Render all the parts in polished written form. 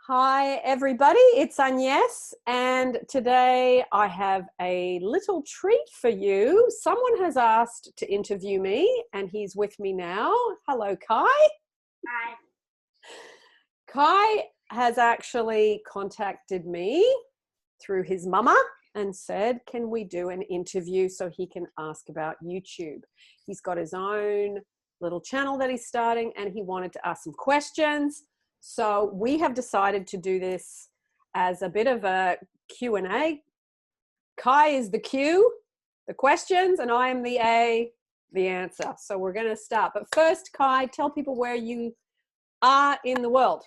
Hi everybody, it's Agnes, and today I have a little treat for you. Someone has asked to interview me and he's with me now. Hello, Kai. Hi. Kai has actually contacted me through his mama and said, can we do an interview so he can ask about YouTube? He's got his own little channel that he's starting and he wanted to ask some questions. So we have decided to do this as a bit of a Q&A. Kai is the Q, the questions, and I am the A, the answer. So we're going to start. But first, Kai, tell people where you are in the world.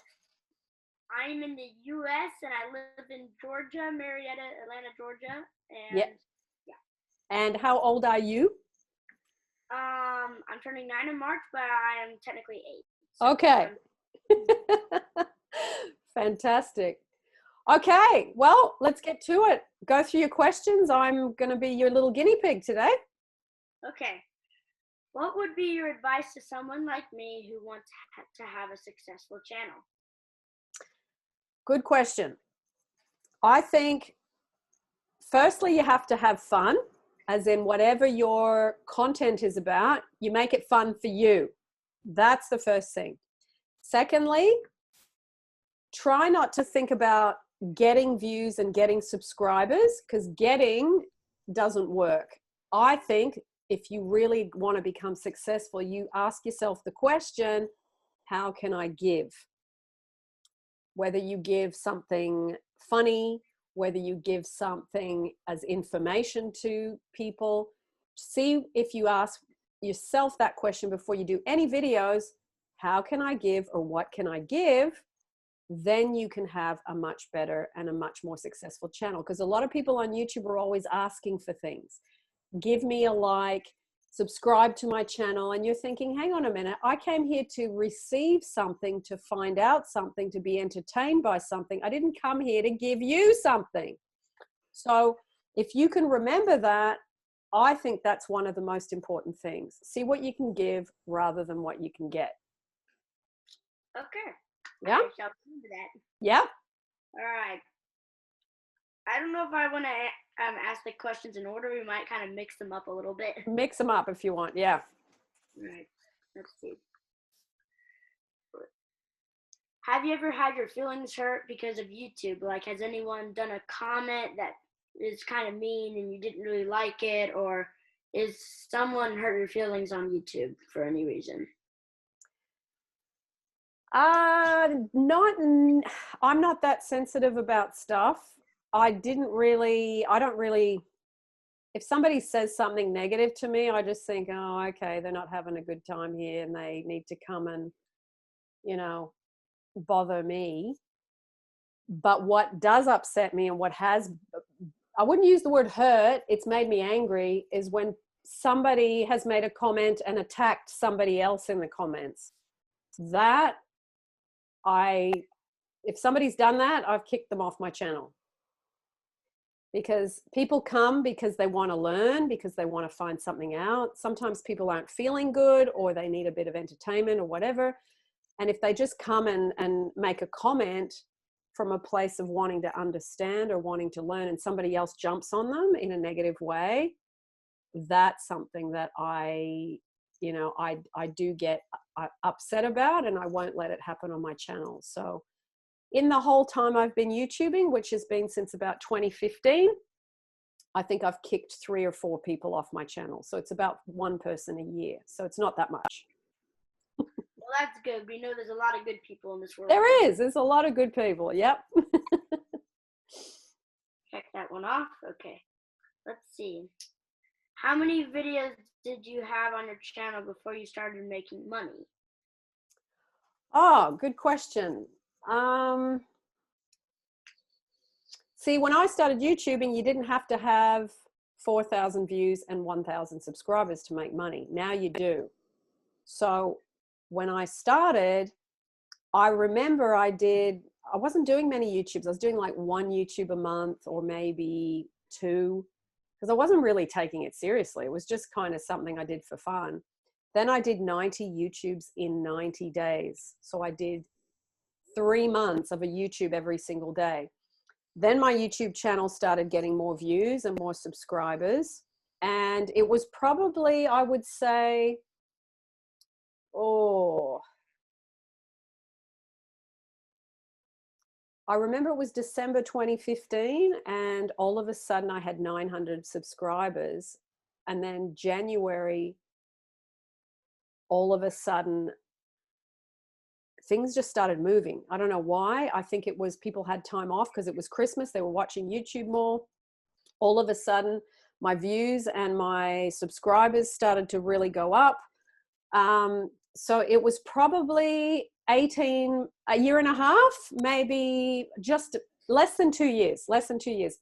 I'm in the U.S. and I live in Georgia, Marietta, Atlanta, Georgia. And yeah. And how old are you? I'm turning 9 in March, but I am technically 8. So okay. Fantastic. Okay, well, let's get to it. Go through your questions. I'm going to be your little guinea pig today. Okay. What would be your advice to someone like me who wants to have a successful channel? Good question. I think, firstly, you have to have fun, as in whatever your content is about, you make it fun for you. That's the first thing. Secondly, try not to think about getting views and getting subscribers, because getting doesn't work. I think if you really want to become successful, you ask yourself the question, how can I give? Whether you give something funny, whether you give something as information to people, see if you ask yourself that question before you do any videos, how can I give or what can I give? Then you can have a much better and a much more successful channel. Because a lot of people on YouTube are always asking for things. Give me a like, subscribe to my channel, and you're thinking, hang on a minute, I came here to receive something, to find out something, to be entertained by something. I didn't come here to give you something. So if you can remember that, I think that's one of the most important things. See what you can give rather than what you can get. Okay. Yeah? I shall remember that. Yeah? All right. I don't know if I want to ask the questions in order. We might kind of mix them up a little bit. Mix them up if you want, yeah. All right. Let's see. Have you ever had your feelings hurt because of YouTube? Like, has anyone done a comment that is kind of mean and you didn't really like it? Or is someone hurt your feelings on YouTube for any reason? I'm not that sensitive about stuff. I don't really, if somebody says something negative to me, I just think, oh, okay, they're not having a good time here and they need to come and, bother me. But what does upset me and I wouldn't use the word hurt, it's made me angry, is when somebody has made a comment and attacked somebody else in the comments. If somebody's done that, I've kicked them off my channel. Because people come because they want to learn, because they want to find something out. Sometimes people aren't feeling good or they need a bit of entertainment or whatever. And if they just come and make a comment from a place of wanting to understand or wanting to learn and somebody else jumps on them in a negative way, that's something that I do get upset about, and I won't let it happen on my channel. So in the whole time I've been YouTubing, which has been since about 2015, I think I've kicked 3 or 4 people off my channel. So it's about 1 person a year. So it's not that much. Well, that's good. We know there's a lot of good people in this world. There's a lot of good people. Yep. Check that one off. Okay. Let's see. How many videos did you have on your channel before you started making money? Oh, good question. See, when I started YouTubing, you didn't have to have 4,000 views and 1,000 subscribers to make money. Now you do. So when I started, I remember I wasn't doing many YouTubes. I was doing like 1 YouTube a month or maybe 2, because I wasn't really taking it seriously. It was just kind of something I did for fun. Then I did 90 YouTubes in 90 days. So I did 3 months of a YouTube every single day. Then my YouTube channel started getting more views and more subscribers. And it was probably, I would say, I remember it was December 2015, and all of a sudden I had 900 subscribers. And then January, all of a sudden, things just started moving. I don't know why. I think it was people had time off because it was Christmas. They were watching YouTube more. All of a sudden, my views and my subscribers started to really go up. So it was probably a year and a half, maybe just less than 2 years,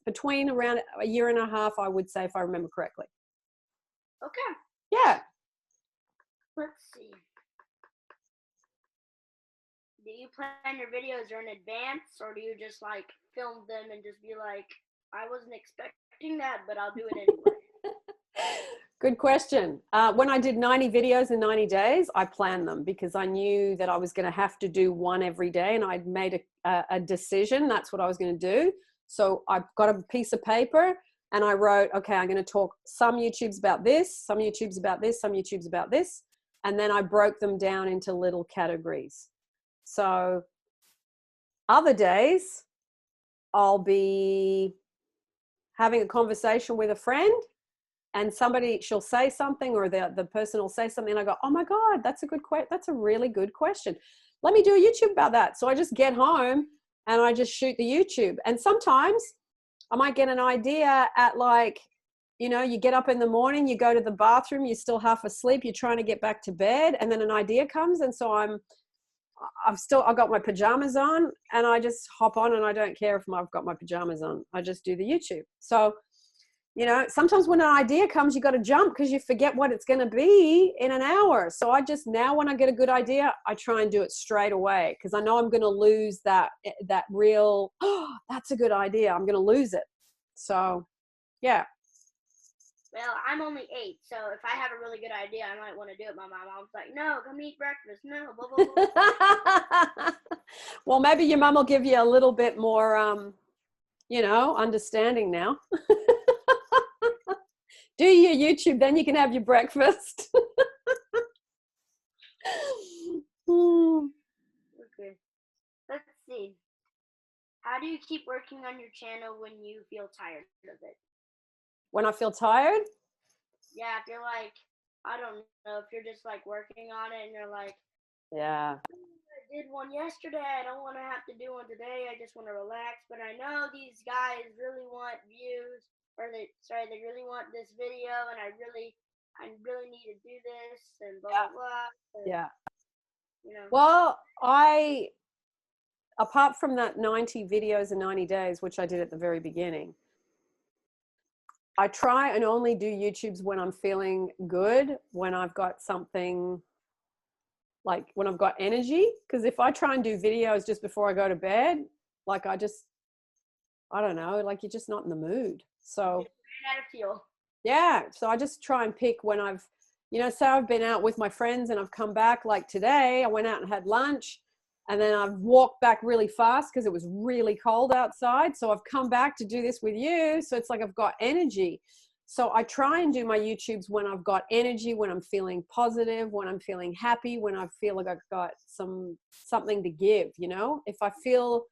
between around a year and a half, I would say, if I remember correctly. Okay. Yeah. Let's see. Do you plan your videos in advance, or do you just like film them and just be like, I wasn't expecting that, but I'll do it anyway? Good question. When I did 90 videos in 90 days, I planned them because I knew that I was going to have to do one every day, and I'd made a decision. That's what I was going to do. So I got a piece of paper and I wrote, okay, I'm going to talk some YouTubes about this, some YouTubes about this, some YouTubes about this. And then I broke them down into little categories. So other days I'll be having a conversation with a friend, and she'll say something, or the person will say something, and I go, oh my God, that's a really good question. Let me do a YouTube about that. So I just get home and I just shoot the YouTube. And sometimes I might get an idea at like, you get up in the morning, you go to the bathroom, you're still half asleep, you're trying to get back to bed, and then an idea comes. And so I've got my pajamas on, and I just hop on, and I don't care if I've got my pajamas on. I just do the YouTube. So, sometimes when an idea comes, you got to jump because you forget what it's going to be in an hour. So now when I get a good idea, I try and do it straight away because I know I'm going to lose that real, that's a good idea. I'm going to lose it. So, yeah. Well, I'm only 8, so if I have a really good idea, I might want to do it. My mom's like, no, come eat breakfast. No, blah, blah, blah. Well, maybe your mom will give you a little bit more, understanding now. Do your YouTube, then you can have your breakfast. Okay. Let's see. How do you keep working on your channel when you feel tired of it? When I feel tired? Yeah, if you're like, I don't know, if you're just like working on it and you're like, yeah, I did one yesterday, I don't want to have to do one today, I just want to relax, but I know these guys really want views, or they really want this video, and I really need to do this, and blah, blah, blah. And, yeah. Well, Apart from that 90 videos in 90 days, which I did at the very beginning, I try and only do YouTubes when I'm feeling good, when I've got something, like when I've got energy. Because if I try and do videos just before I go to bed, like I don't know, like you're just not in the mood. So yeah, so I just try and pick when I've, say I've been out with my friends and I've come back, like today I went out and had lunch, and then I've walked back really fast because it was really cold outside. So I've come back to do this with you. So it's like I've got energy. So I try and do my YouTubes when I've got energy, when I'm feeling positive, when I'm feeling happy, when I feel like I've got something to give, If I feel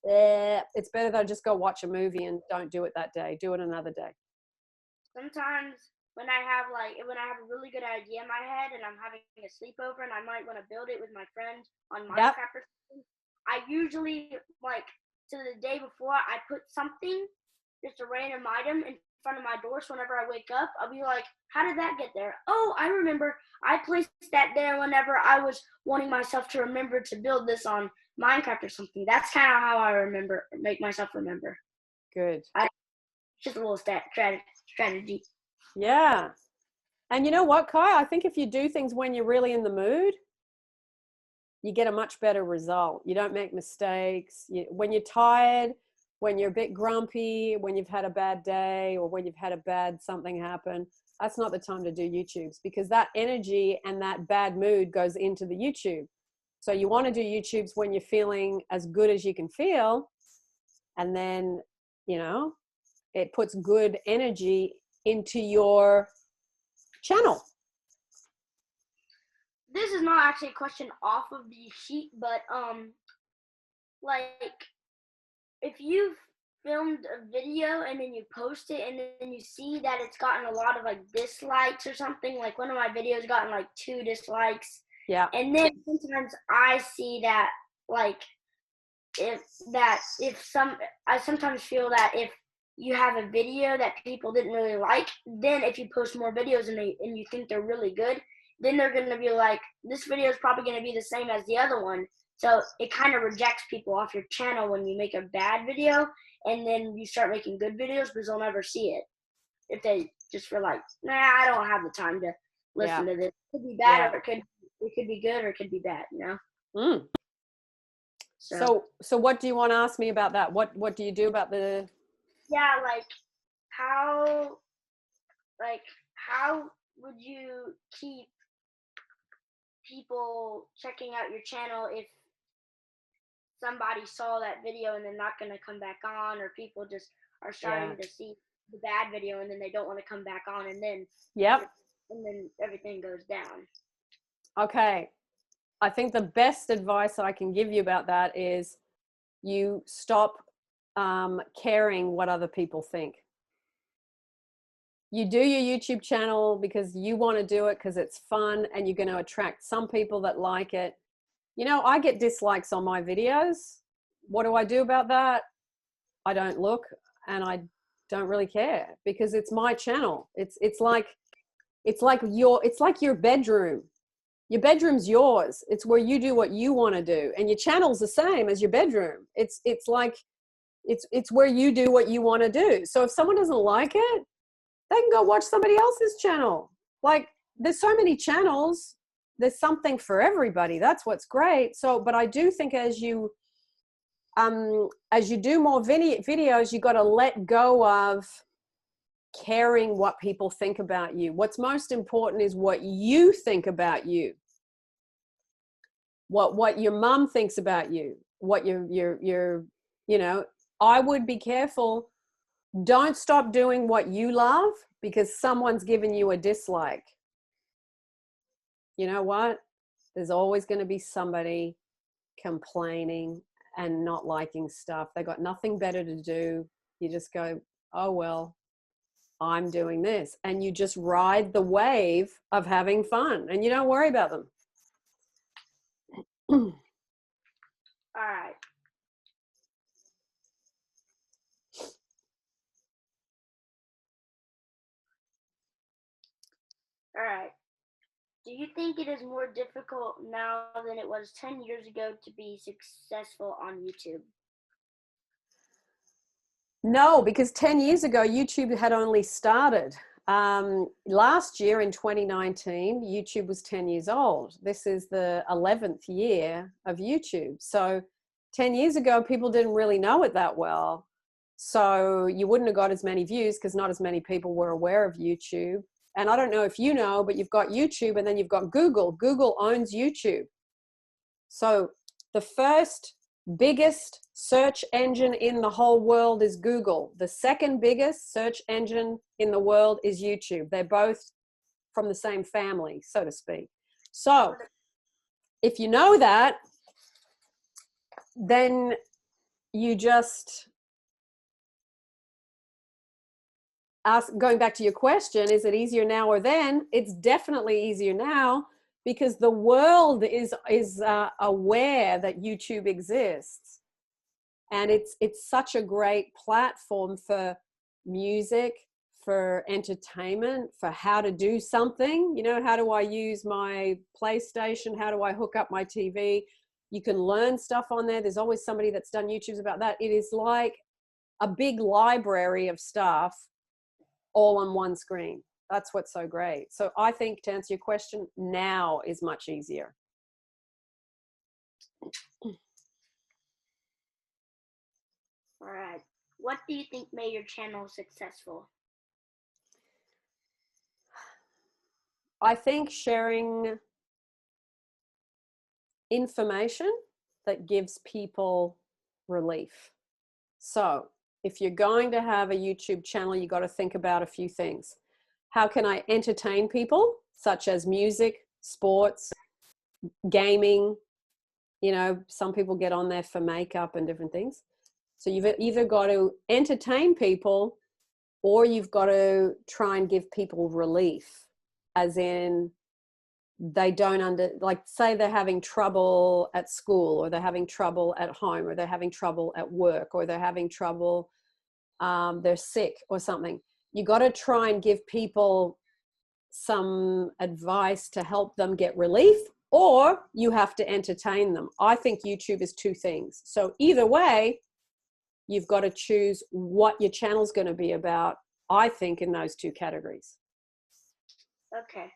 it's better that I just go watch a movie and don't do it that day. Do it another day. Sometimes when I have a really good idea in my head and I'm having a sleepover and I might want to build it with my friends on Minecraft or something, I usually, to the day before, I put something, just a random item, in front of my door, so whenever I wake up, I'll be like, how did that get there? Oh, I remember. I placed that there whenever I was wanting myself to remember to build this on Minecraft or something. That's kind of how I make myself remember. Good. Just a little strategy. Yeah. And you know what, Kai? I think if you do things when you're really in the mood, you get a much better result. You don't make mistakes. When you're tired, when you're a bit grumpy, when you've had a bad day, or when you've had a bad something happen, that's not the time to do YouTubes, because that energy and that bad mood goes into the YouTube. So you want to do YouTubes when you're feeling as good as you can feel. And then, you know, it puts good energy into your channel. This is not actually a question off of the sheet, but like if you've filmed a video and then you post it and then you see that it's gotten a lot of like dislikes or something, like one of my videos gotten like 2 dislikes. Yeah. And then sometimes I see that like I sometimes feel that if you have a video that people didn't really like, then if you post more videos and you think they're really good, then they're going to be like, this video is probably going to be the same as the other one. So it kind of rejects people off your channel when you make a bad video, and then you start making good videos because they'll never see it. If they just feel like, nah, I don't have the time to listen to this. It could be bad, or it could be good, or it could be bad, you know? Mm. So what do you want to ask me about that? What do you do about the... Yeah, like how would you keep people checking out your channel if somebody saw that video and they're not going to come back on, or people just are starting to see the bad video and then they don't want to come back on, and then and then everything goes down? Okay. I think the best advice I can give you about that is you stop caring what other people think. You do your YouTube channel because you want to do it because it's fun and you're going to attract some people that like it. You know, I get dislikes on my videos. What do I do about that? I don't look, and I don't really care because it's my channel. It's like your bedroom. Your bedroom's yours. It's where you do what you want to do, and your channel's the same as your bedroom. It's where you do what you want to do. So if someone doesn't like it, they can go watch somebody else's channel. Like, there's so many channels. There's something for everybody. That's what's great. So, but I do think as you do more videos, you got to let go of caring what people think about you. What's most important is what you think about you. What your mom thinks about you. What your you know, I would be careful. Don't stop doing what you love because someone's given you a dislike. You know what? There's always going to be somebody complaining and not liking stuff. They got nothing better to do. You just go, oh, well, I'm doing this. And you just ride the wave of having fun and you don't worry about them. All right. All right. Do you think it is more difficult now than it was 10 years ago to be successful on YouTube? No, because 10 years ago, YouTube had only started. Last year in 2019, YouTube was 10 years old. This is the 11th year of YouTube. So 10 years ago, people didn't really know it that well. So you wouldn't have got as many views because not as many people were aware of YouTube. And I don't know if you know, but you've got YouTube and then you've got Google. Google owns YouTube. So the first biggest search engine in the whole world is Google. The second biggest search engine in the world is YouTube. They're both from the same family, so to speak. So if you know that, then you just ask, going back to your question, is it easier now or then? It's definitely easier now because the world is aware that YouTube exists. And it's such a great platform for music, for entertainment, for how to do something. You know, how do I use my PlayStation? How do I hook up my TV? You can learn stuff on there. There's always somebody that's done YouTubes about that. It is like a big library of stuff all on one screen. That's what's so great. So I think, to answer your question, now is much easier. All right. What do you think made your channel successful? I think sharing information that gives people relief. So if you're going to have a YouTube channel, you got to think about a few things. How can I entertain people, such as music, sports, gaming? You know, some people get on there for makeup and different things. So you've either got to entertain people, or you've got to try and give people relief, as in they don't like, say they're having trouble at school, or they're having trouble at home, or they're having trouble at work, or they're having trouble, they're sick or something. You got to try and give people some advice to help them get relief, or you have to entertain them. I think YouTube is two things. So either way, you've got to choose what your channel's going to be about, I think, in those two categories. Okay.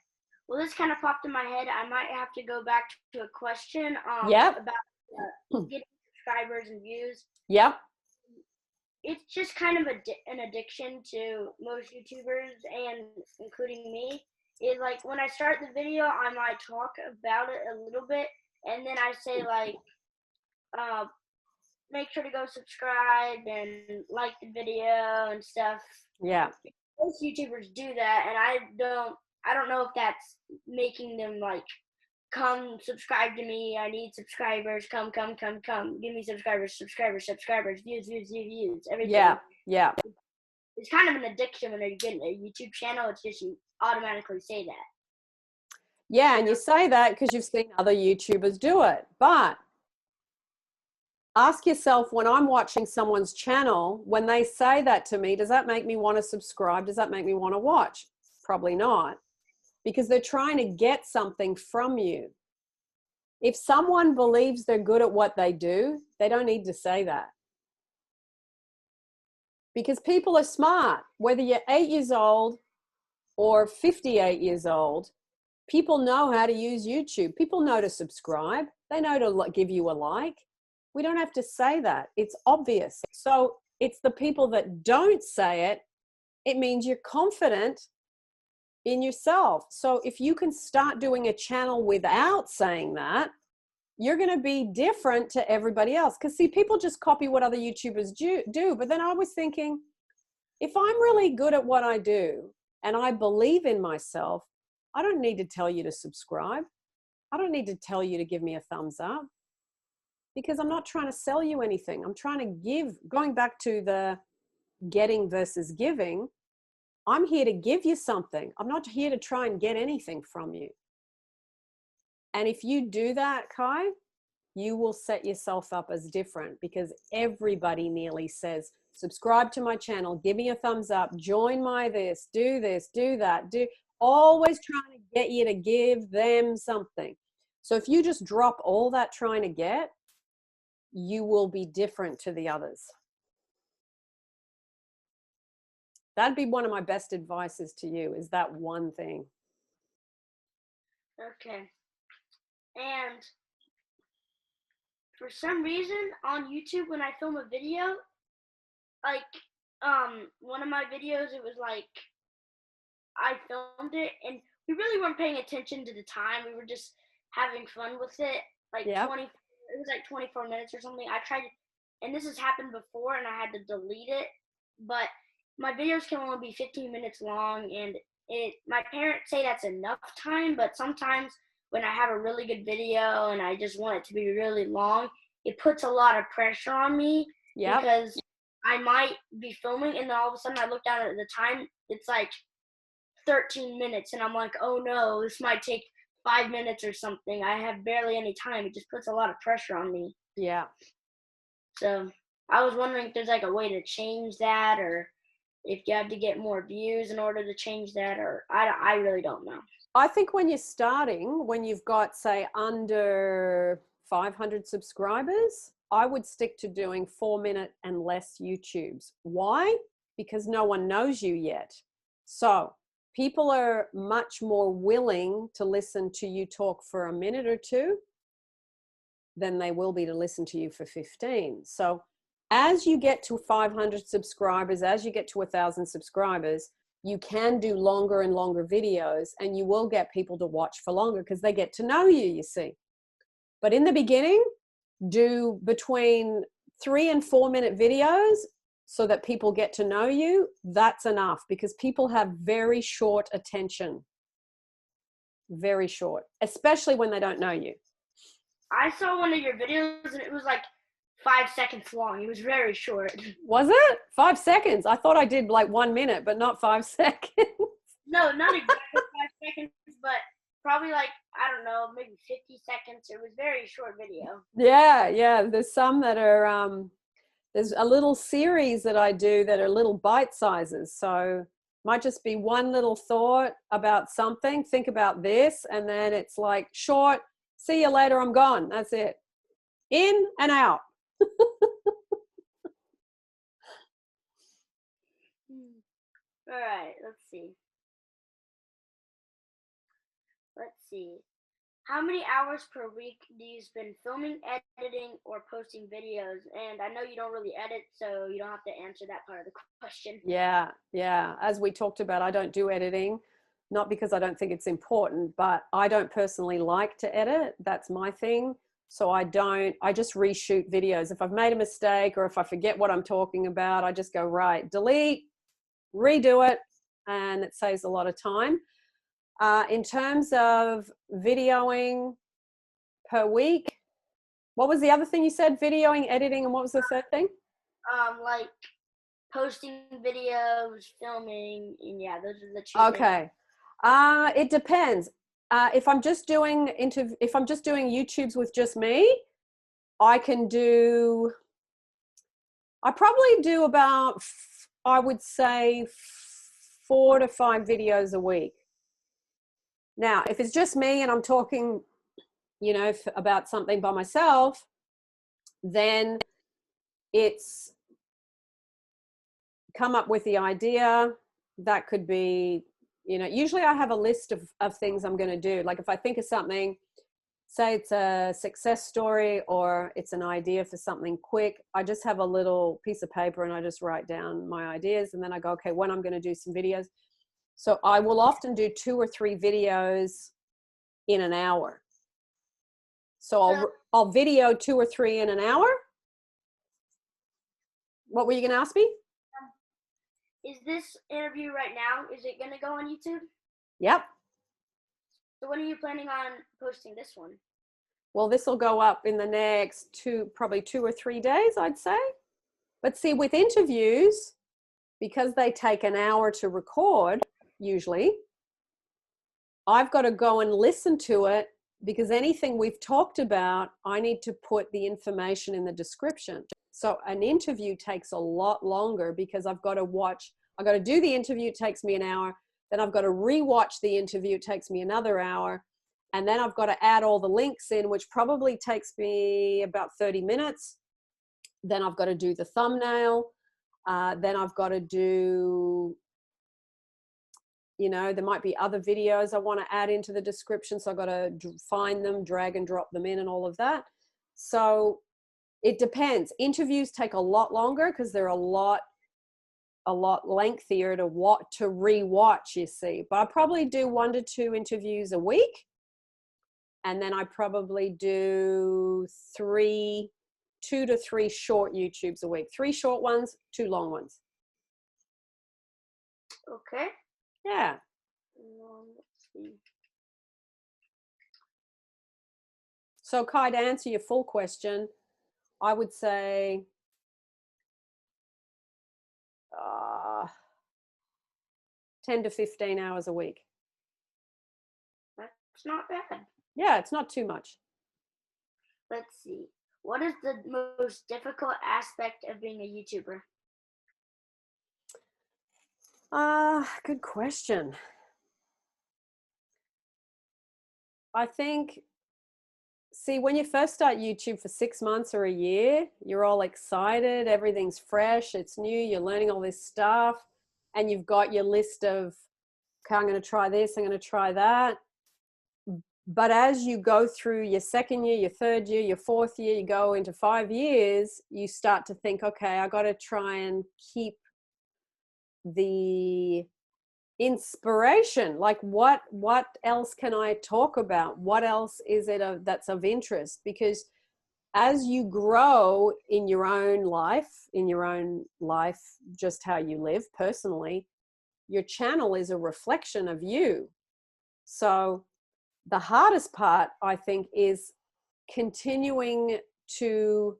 Well, this kind of popped in my head. I might have to go back to a question Yep. about getting subscribers and views. Yep. It's just kind of an addiction to most YouTubers, and including me. Is like when I start the video, I might talk about it a little bit, and then I say like, make sure to go subscribe and like the video and stuff. Yeah. Most YouTubers do that, and I don't know if that's making them like, come subscribe to me. I need subscribers. Come. Give me subscribers, views, everything. Yeah. Yeah. It's kind of an addiction when you're getting a YouTube channel. It's just you automatically say that. Yeah, and you say that because you've seen other YouTubers do it. But ask yourself, when I'm watching someone's channel, when they say that to me, does that make me want to subscribe? Does that make me want to watch? Probably not, because they're trying to get something from you. If someone believes they're good at what they do, they don't need to say that. Because people are smart. Whether you're 8 years old or 58 years old, people know how to use YouTube. People know to subscribe. They know to give you a like. We don't have to say that. It's obvious. So it's the people that don't say it. It means you're confident in yourself. So if you can start doing a channel without saying that, you're going to be different to everybody else. Because see, people just copy what other YouTubers do. But then I was thinking, if I'm really good at what I do and I believe in myself, I don't need to tell you to subscribe. I don't need to tell you to give me a thumbs up, because I'm not trying to sell you anything. I'm trying to give. Going back to the getting versus giving, I'm here to give you something. I'm not here to try and get anything from you. And if you do that, Kai, you will set yourself up as different, because everybody nearly says, subscribe to my channel, give me a thumbs up, join my this, do that, always trying to get you to give them something. So if you just drop all that trying to get, you will be different to the others. That'd be one of my best advices to you, is that one thing. Okay. And for some reason on YouTube, when I film a video, like one of my videos, it was like I filmed it and we really weren't paying attention to the time. We were just having fun with it. Like Yep. It was like 24 minutes or something. I tried, and this has happened before, and I had to delete it. But my videos can only be 15 minutes long, and my parents say that's enough time, but sometimes when I have a really good video and I just want it to be really long, it puts a lot of pressure on me. Yep. Because I might be filming and then all of a sudden I look down at the time, it's like 13 minutes and I'm like, oh no, this might take 5 minutes or something. I have barely any time. It just puts a lot of pressure on me. Yeah. So I was wondering if there's like a way to change that, or if you have to get more views in order to change that, or I really don't know. I think when you're starting, when you've got, say, under 500 subscribers, I would stick to doing 4-minute and less YouTubes. Why? Because no one knows you yet. So people are much more willing to listen to you talk for a minute or two than they will be to listen to you for 15. So as you get to 500 subscribers, as you get to 1,000 subscribers, you can do longer and longer videos, and you will get people to watch for longer because they get to know you, you see. But in the beginning, do between 3 and 4 minute videos so that people get to know you. That's enough, because people have very short attention. Very short, especially when they don't know you. I saw one of your videos and it was like 5 seconds long. It was very short. Was it 5 seconds? I thought I did like 1 minute, but not 5 seconds. No, not exactly 5 seconds, but probably like, I don't know, maybe 50 seconds. It was a very short video. Yeah. There's some that are, there's a little series that I do that are little bite sizes. So might just be one little thought about something. Think about this. And then it's like short, see you later, I'm gone. That's it. In and out. All right, let's see. How many hours per week do you spend filming, editing, or posting videos? And I know you don't really edit, so you don't have to answer that part of the question. Yeah. As we talked about, I don't do editing, not because I don't think it's important, but I don't personally like to edit. That's my thing. So I just reshoot videos. If I've made a mistake or if I forget what I'm talking about, I just go, right, delete, redo it, and it saves a lot of time. In terms of videoing per week, what was the other thing you said? Videoing, editing, and what was the third thing? Like posting videos, filming, and yeah, those are the two. Okay. It depends. If I'm just doing YouTubes with just me, I probably do about, I would say 4 to 5 videos a week. Now, if it's just me and I'm talking, about something by myself, then it's come up with the idea. That could be, usually I have a list of things I'm going to do. Like if I think of something, say it's a success story or it's an idea for something quick, I just have a little piece of paper and I just write down my ideas, and then I go, okay, when I'm going to do some videos. So I will often do 2 or 3 videos in an hour. So I'll video 2 or 3 in an hour. What were you going to ask me? Is this interview right now, is it going to go on YouTube? Yep. So when are you planning on posting this one? Well, this will go up in the next probably 2 or 3 days, I'd say. But see, with interviews, because they take an hour to record, usually, I've got to go and listen to it, because anything we've talked about, I need to put the information in the description. So an interview takes a lot longer because I've got to do the interview, it takes me an hour. Then I've got to rewatch the interview, it takes me another hour. And then I've got to add all the links in, which probably takes me about 30 minutes. Then I've got to do the thumbnail. Then I've got to do, there might be other videos I want to add into the description. So I've got to find them, drag and drop them in and all of that. So it depends. Interviews take a lot longer because they're a lot lengthier to rewatch, you see. But I probably do 1 to 2 interviews a week. And then I probably do 2 to 3 short YouTubes a week. 3 short ones, 2 long ones. Okay. Yeah. Let's see. So Kai, to answer your full question, I would say 10 to 15 hours a week. That's not bad. Yeah, it's not too much. Let's see. What is the most difficult aspect of being a YouTuber? Good question. I think, see, when you first start YouTube for 6 months or a year, you're all excited, everything's fresh, it's new, you're learning all this stuff, and you've got your list of, okay, I'm going to try this, I'm going to try that. But as you go through your second year, your third year, your fourth year, you go into 5 years, you start to think, okay, I got to try and keep the inspiration. Like what else can I talk about? What else is it that's of interest? Because as you grow in your own life, just how you live personally, your channel is a reflection of you. So the hardest part, I think, is continuing to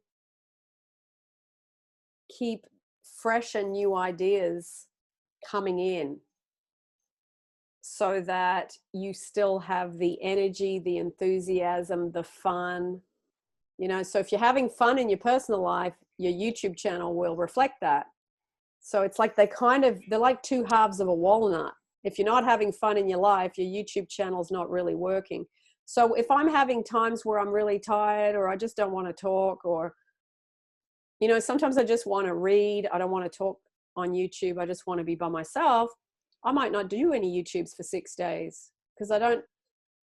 keep fresh and new ideas coming in so that you still have the energy, the enthusiasm, the fun. You know, so if you're having fun in your personal life, your YouTube channel will reflect that. So it's like they're like two halves of a walnut. If you're not having fun in your life, your YouTube channel's not really working. So if I'm having times where I'm really tired, or I just don't want to talk, or, you know, sometimes I just want to read, I don't want to talk on YouTube, I just want to be by myself, I might not do any YouTubes for 6 days because I don't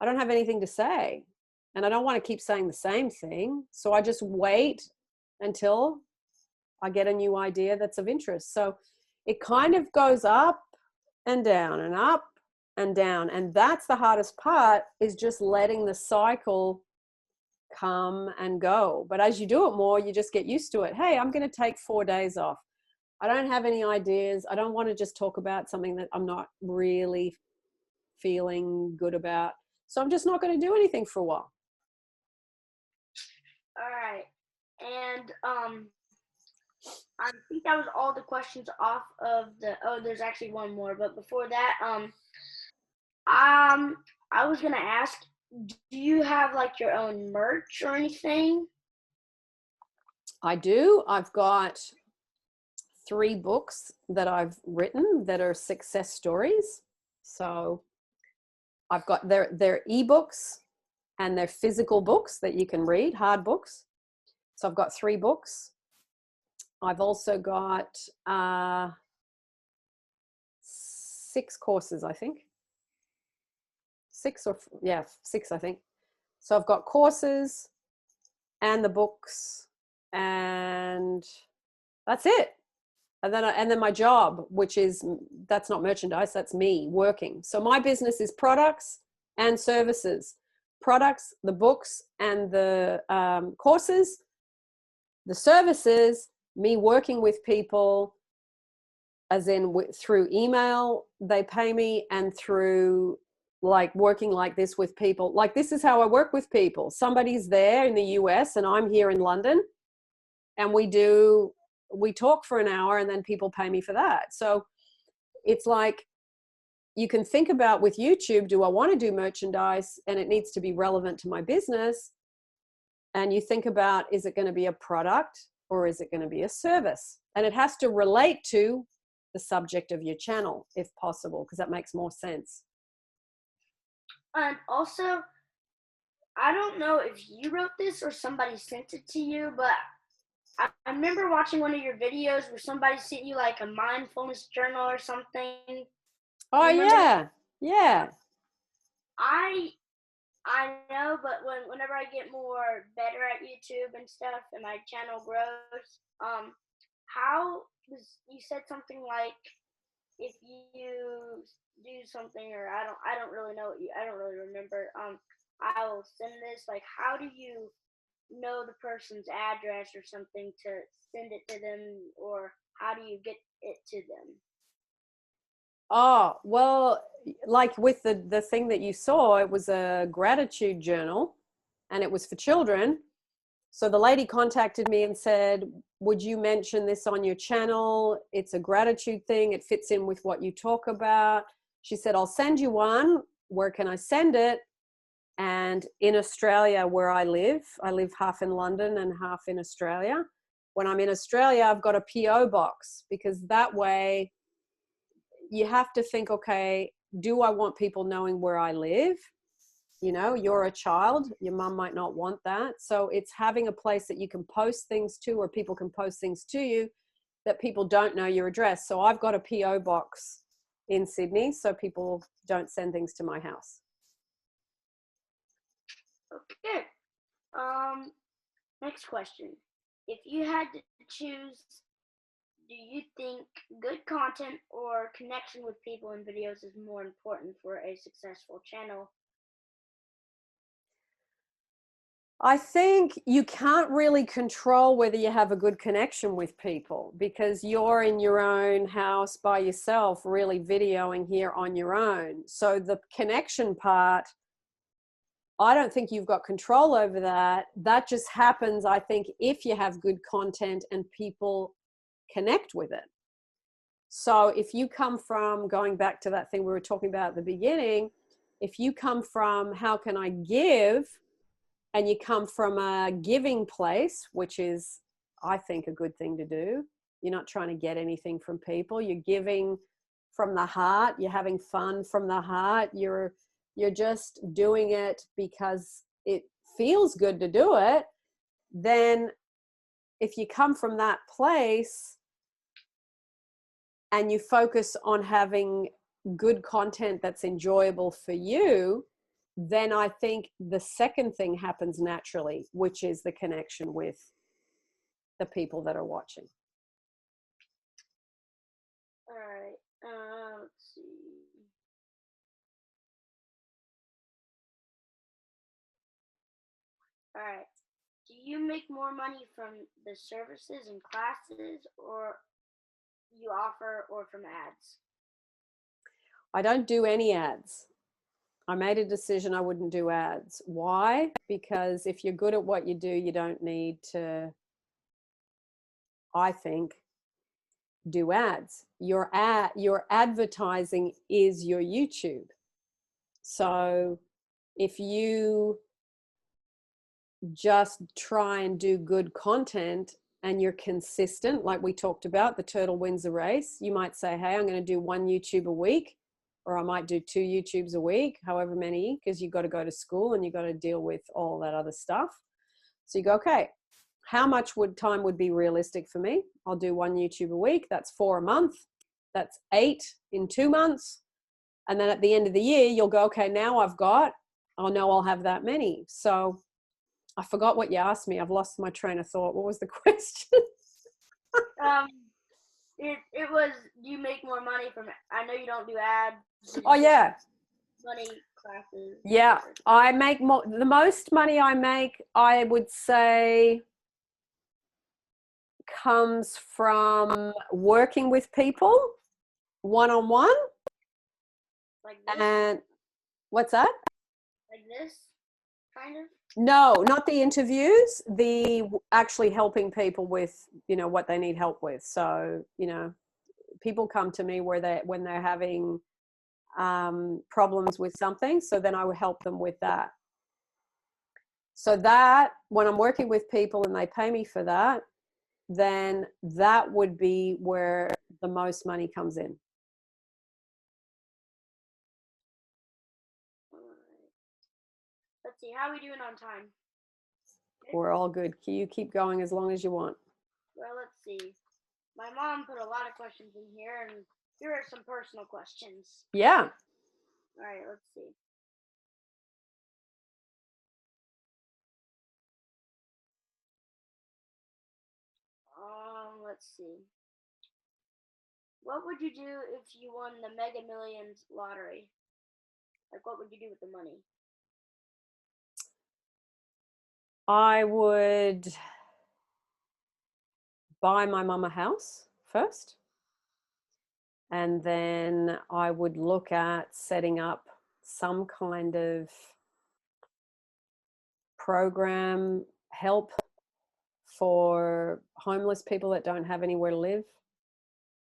have anything to say. And I don't want to keep saying the same thing. So I just wait until I get a new idea that's of interest. So it kind of goes up and down and up and down. And that's the hardest part, is just letting the cycle come and go. But as you do it more, you just get used to it. Hey, I'm going to take 4 days off. I don't have any ideas. I don't want to just talk about something that I'm not really feeling good about. So I'm just not going to do anything for a while. All right. And I think that was all the questions off of the. Oh, there's actually one more, but before that, I was gonna ask, do you have like your own merch or anything? I do. I've got 3 books that I've written that are success stories. So I've got their ebooks and they're physical books that you can read, hard books. So I've got 3 books. I've also got 6 courses, I think. 6 I think. So I've got courses and the books, and that's it. And then my job, which is, that's not merchandise, that's me working. So my business is products and services. Products, the books and the courses. The services, me working with people, as in through email, they pay me, and through like working like this with people. Like this is how I work with people. Somebody's there in the US and I'm here in London, and we talk for an hour and then people pay me for that. So it's like, you can think about with YouTube, do I want to do merchandise and it needs to be relevant to my business? And you think about, is it going to be a product or is it going to be a service? And it has to relate to the subject of your channel if possible, because that makes more sense. And also, I don't know if you wrote this or somebody sent it to you, but I remember watching one of your videos where somebody sent you like a mindfulness journal or something. Oh yeah, yeah. I know, but whenever I get more better at YouTube and stuff, and my channel grows, you said something like, if you do something, or I don't really know I don't really remember. I will send this. Like, how do you know the person's address or something to send it to them, or how do you get it to them? Oh, well, like with the thing that you saw, it was a gratitude journal and it was for children. So the lady contacted me and said, would you mention this on your channel? It's a gratitude thing. It fits in with what you talk about. She said, I'll send you one. Where can I send it? And in Australia, where I live half in London and half in Australia. When I'm in Australia, I've got a PO box, because that way you have to think, okay, do I want people knowing where I live? You know, you're a child, your mom might not want that. So it's having a place that you can post things to, or people can post things to you, that people don't know your address. So I've got a PO box in Sydney, so people don't send things to my house. Okay. Next question. If you had to choose Do you think good content or connection with people in videos is more important for a successful channel? I think you can't really control whether you have a good connection with people because you're in your own house by yourself, really videoing here on your own. So the connection part, I don't think you've got control over that. That just happens, I think, if you have good content and people connect with it. So if you come from, going back to that thing we were talking about at the beginning, if you come from how can I give, and you come from a giving place, which is, I think, a good thing to do. You're not trying to get anything from people. You're giving from the heart. You're having fun from the heart. You're just doing it because it feels good to do it. Then if you come from that place and you focus on having good content that's enjoyable for you, then I think the second thing happens naturally, which is the connection with the people that are watching. All right. Let's see. All right. Do you make more money from the services and classes, or you offer, or from ads? I don't do any ads. I made a decision I wouldn't do ads. Why? Because if you're good at what you do, you don't need to, I think, do ads. Your advertising is your YouTube. So if you just try and do good content and you're consistent, like we talked about, the turtle wins the race, you might say, hey, I'm going to do one YouTube a week, or I might do 2 YouTubes a week, however many, because you've got to go to school and you've got to deal with all that other stuff. So you go, okay, how much time would be realistic for me? I'll do 1 YouTube a week. That's 4 a month. That's 8 in 2 months. And then at the end of the year, you'll go, okay, now I'll know I'll have that many. So I forgot what you asked me. I've lost my train of thought. What was the question? It was, do you make more money from it? I know you don't do ads. Oh, yeah. Money classes. Yeah, I make more. The most money I make, I would say, comes from working with people one-on-one. Like this? And what's that? Like this, kind of? No, not the interviews, the actually helping people with, what they need help with. So, people come to me when they're having problems with something. So then I will help them with that. So that when I'm working with people and they pay me for that, then that would be where the most money comes in. Let's see, how are we doing on time? We're all good. You keep going as long as you want. Well, let's see. My mom put a lot of questions in here, and here are some personal questions. Yeah. All right, let's see. Let's see. What would you do if you won the Mega Millions lottery? Like, what would you do with the money? I would buy my mum a house first. And then I would look at setting up some kind of program, help for homeless people that don't have anywhere to live,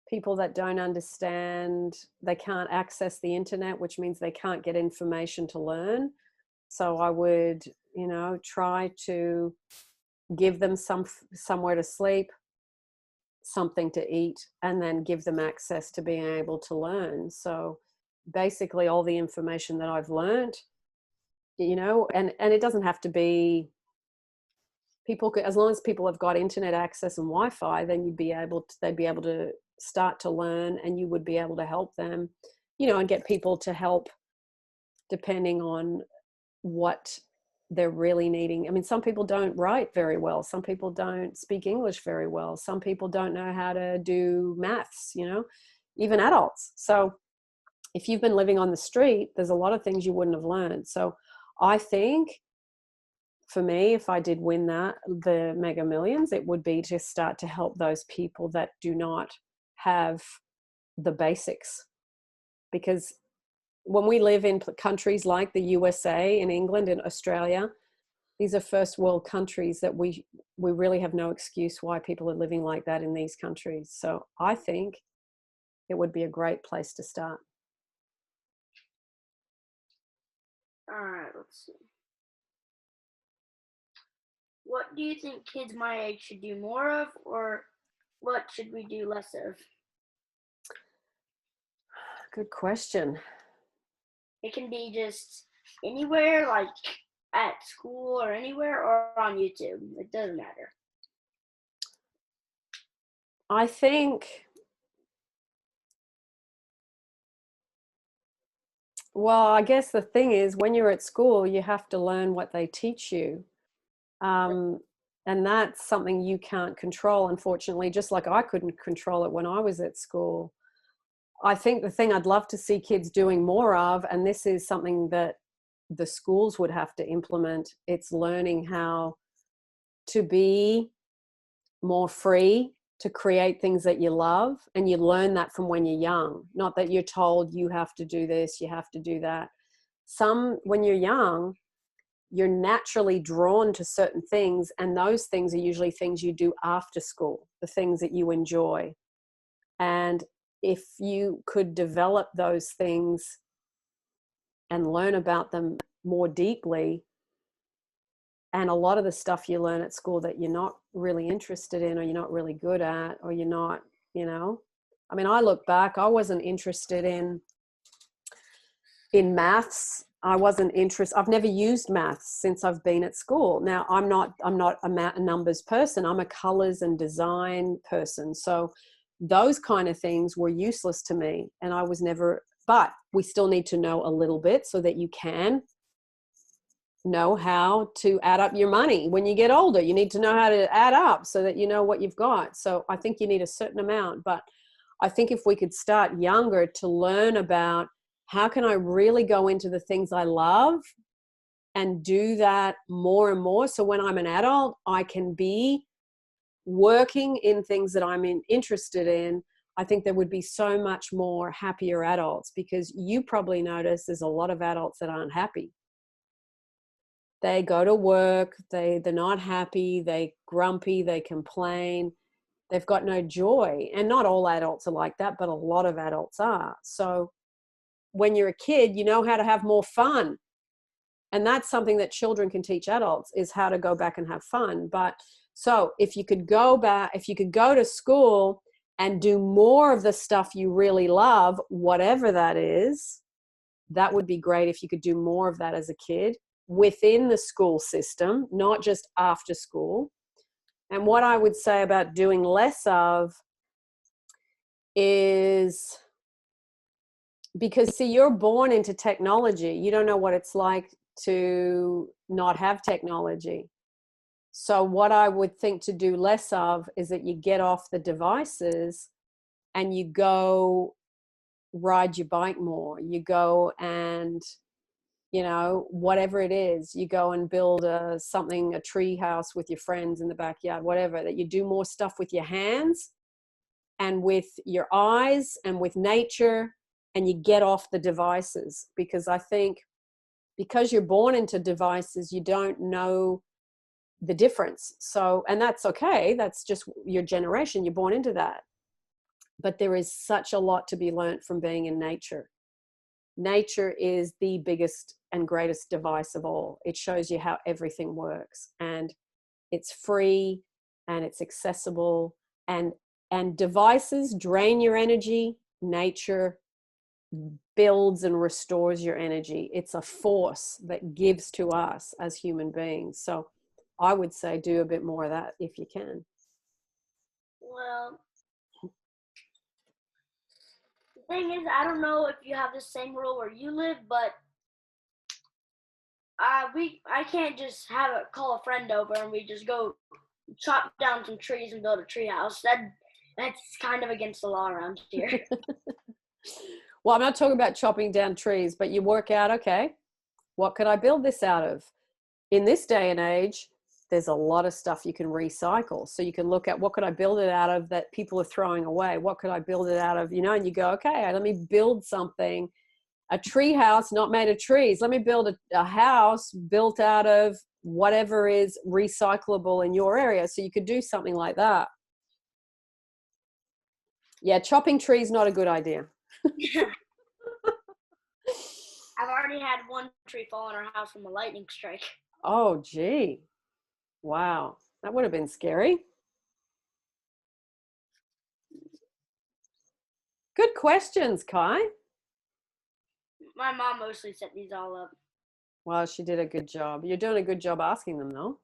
people that don't understand, they can't access the internet, which means they can't get information to learn. So I would, try to give them somewhere to sleep, something to eat, and then give them access to being able to learn. So basically all the information that I've learned, and it doesn't have to be people could, as long as people have got internet access and Wi-Fi, then they'd be able to start to learn, and you would be able to help them, and get people to help depending on what they're really needing. I mean, some people don't write very well. Some people don't speak English very well. Some people don't know how to do maths, you know, even adults. So if you've been living on the street, there's a lot of things you wouldn't have learned. So I think for me, if I did win the Mega Millions, it would be to start to help those people that do not have the basics. Because when we live in countries like the USA and England and Australia, these are first world countries that we really have no excuse why people are living like that in these countries. So I think it would be a great place to start. All right, let's see. What do you think kids my age should do more of, or what should we do less of? Good question. It can be just anywhere, like at school or anywhere, or on YouTube. It doesn't matter. I think, well, I guess the thing is, when you're at school, you have to learn what they teach you. And that's something you can't control, unfortunately, just like I couldn't control it when I was at school. I think the thing I'd love to see kids doing more of, and this is something that the schools would have to implement, it's learning how to be more free, to create things that you love. And you learn that from when you're young, not that you're told you have to do this, you have to do that. When you're young, you're naturally drawn to certain things, and those things are usually things you do after school, the things that you enjoy. And if you could develop those things and learn about them more deeply, and a lot of the stuff you learn at school that you're not really interested in, or you're not really good at, or you're not, you know, I mean, I look back, I wasn't interested in maths. I've never used maths since I've been at school. Now I'm not a numbers person. I'm a colors and design person. So those kind of things were useless to me, and I was never, but we still need to know a little bit so that you can know how to add up your money. When you get older, you need to know how to add up so that you know what you've got. So I think you need a certain amount, but I think if we could start younger to learn about how can I really go into the things I love and do that more and more. So when I'm an adult, I can be working in things that I'm interested in. I think there would be so much more happier adults, because you probably notice there's a lot of adults that aren't happy. They go to work, they're not happy, they grumpy, they complain, they've got no joy. And not all adults are like that, but a lot of adults are. So when you're a kid, you know how to have more fun. And that's something that children can teach adults, is how to go back and have fun. But so if you could go to school and do more of the stuff you really love, whatever that is, that would be great if you could do more of that as a kid within the school system, not just after school. And what I would say about doing less of is, because see, you're born into technology. You don't know what it's like to not have technology. So what I would think to do less of is that you get off the devices and you go ride your bike more. You go and, you know, whatever it is, you go and build a treehouse with your friends in the backyard, whatever, that you do more stuff with your hands and with your eyes and with nature, and you get off the devices. Because I think because you're born into devices, you don't know the difference. So, and that's okay. That's just your generation. You're born into that. But there is such a lot to be learned from being in nature. Nature is the biggest and greatest device of all. It shows you how everything works, and it's free and it's accessible, and devices drain your energy. Nature builds and restores your energy. It's a force that gives to us as human beings. So I would say do a bit more of that if you can. Well, the thing is, I don't know if you have the same rule where you live, but I can't just call a friend over and we just go chop down some trees and build a treehouse. That's kind of against the law around here. Well, I'm not talking about chopping down trees, but you work out, okay, what could I build this out of? In this day and age, there's a lot of stuff you can recycle. So you can look at what could I build it out of that people are throwing away? What could I build it out of? You know, and you go, okay, let me build something, a tree house not made of trees. Let me build a house built out of whatever is recyclable in your area. So you could do something like that. Yeah, chopping trees, not a good idea. I've already had one tree fall on our house from a lightning strike. Oh, gee. Wow. That would have been scary. Good questions, Kai. My mom mostly set these all up. Well, she did a good job. You're doing a good job asking them, though.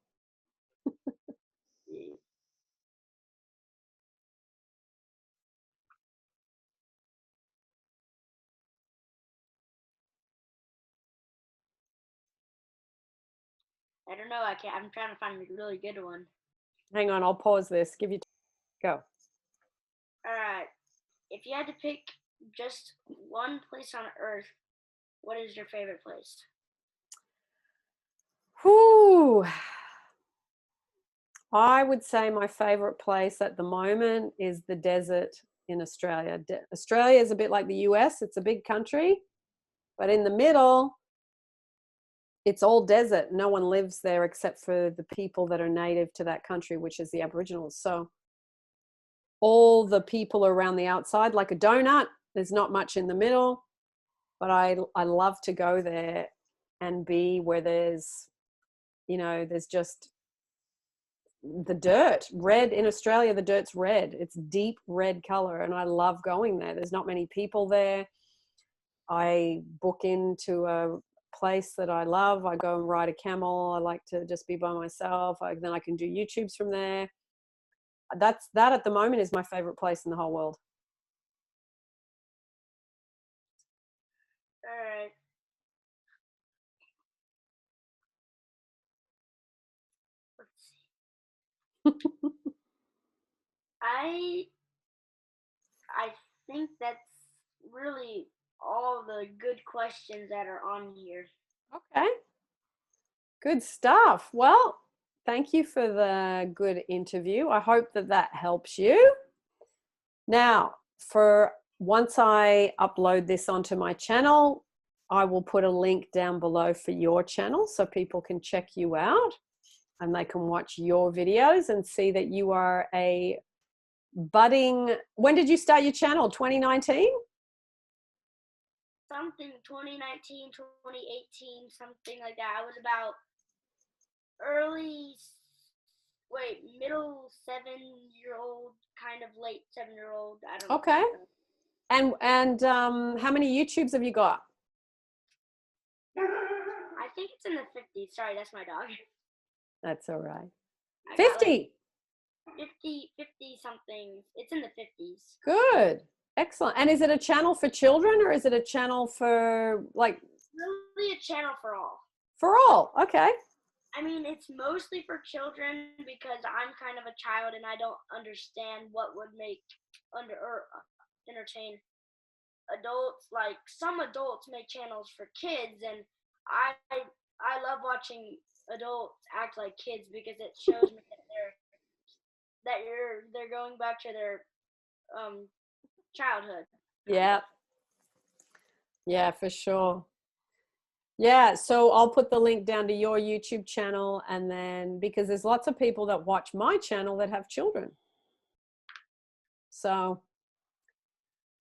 I don't know. I'm trying to find a really good one. Hang on, I'll pause this. Give you go. All right. If you had to pick just one place on Earth, what is your favorite place? Whew. I would say my favorite place at the moment is the desert in Australia. Australia is a bit like the US. It's a big country, but in the middle, it's all desert. No one lives there except for the people that are native to that country, which is the Aboriginals. So all the people around the outside, like a donut, there's not much in the middle, but I love to go there and be where there's, you know, there's just the dirt. Red in Australia, the dirt's red. It's deep red color, and I love going there. There's not many people there. I book into a place that I love. I go and ride a camel. I like to just be by myself. Then I can do YouTubes from there. That at the moment is my favorite place in the whole world. All right. Let's see. I think that's really all the good questions that are on here. Okay. Good stuff. Well, thank you for the good interview. I hope that helps you. Now, for once I upload this onto my channel, I will put a link down below for your channel so people can check you out and they can watch your videos and see that you are a budding. When did you start your channel? 2019? Something 2019, 2018, something like that. I was about middle 7-year-old, kind of late 7-year-old. I don't know. Okay. And how many YouTubes have you got? I think it's in the 50s. Sorry, that's my dog. That's all right. 50. 50 something. It's in the 50s. Good. Excellent. And is it a channel for children or is it a channel for like? Really a channel for all. For all. Okay. I mean, it's mostly for children because I'm kind of a child and I don't understand what would entertain adults. Like some adults make channels for kids, and I love watching adults act like kids because it shows me that they're going back to their childhood. Yeah. Yeah, for sure. Yeah, so I'll put the link down to your YouTube channel, and then because there's lots of people that watch my channel that have children. So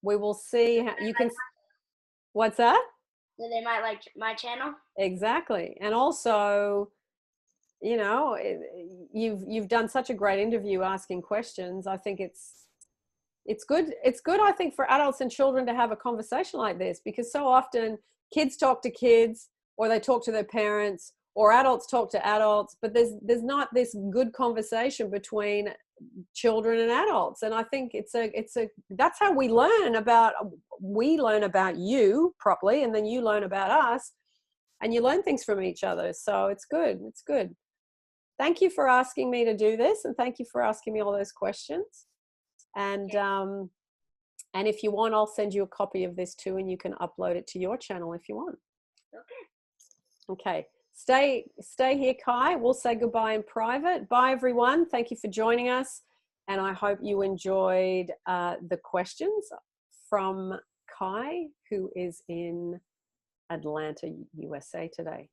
we will see how you can. What's that? So they might like my channel. Exactly. And also, you know, you've done such a great interview asking questions. I think it's good. It's good, I think, for adults and children to have a conversation like this, because so often kids talk to kids or they talk to their parents or adults talk to adults, but there's not this good conversation between children and adults. And I think that's how we learn about you properly, and then you learn about us. and you learn things from each other. So it's good. It's good. Thank you for asking me to do this, and thank you for asking me all those questions. And if you want, I'll send you a copy of this too, and you can upload it to your channel if you want. Okay. Stay here, Kai. We'll say goodbye in private. Bye, everyone. Thank you for joining us. And I hope you enjoyed the questions from Kai, who is in Atlanta, USA today.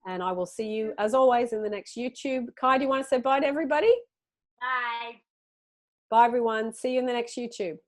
And I will see you, as always, in the next YouTube. Kai, do you want to say bye to everybody? Bye. Bye, everyone. See you in the next YouTube.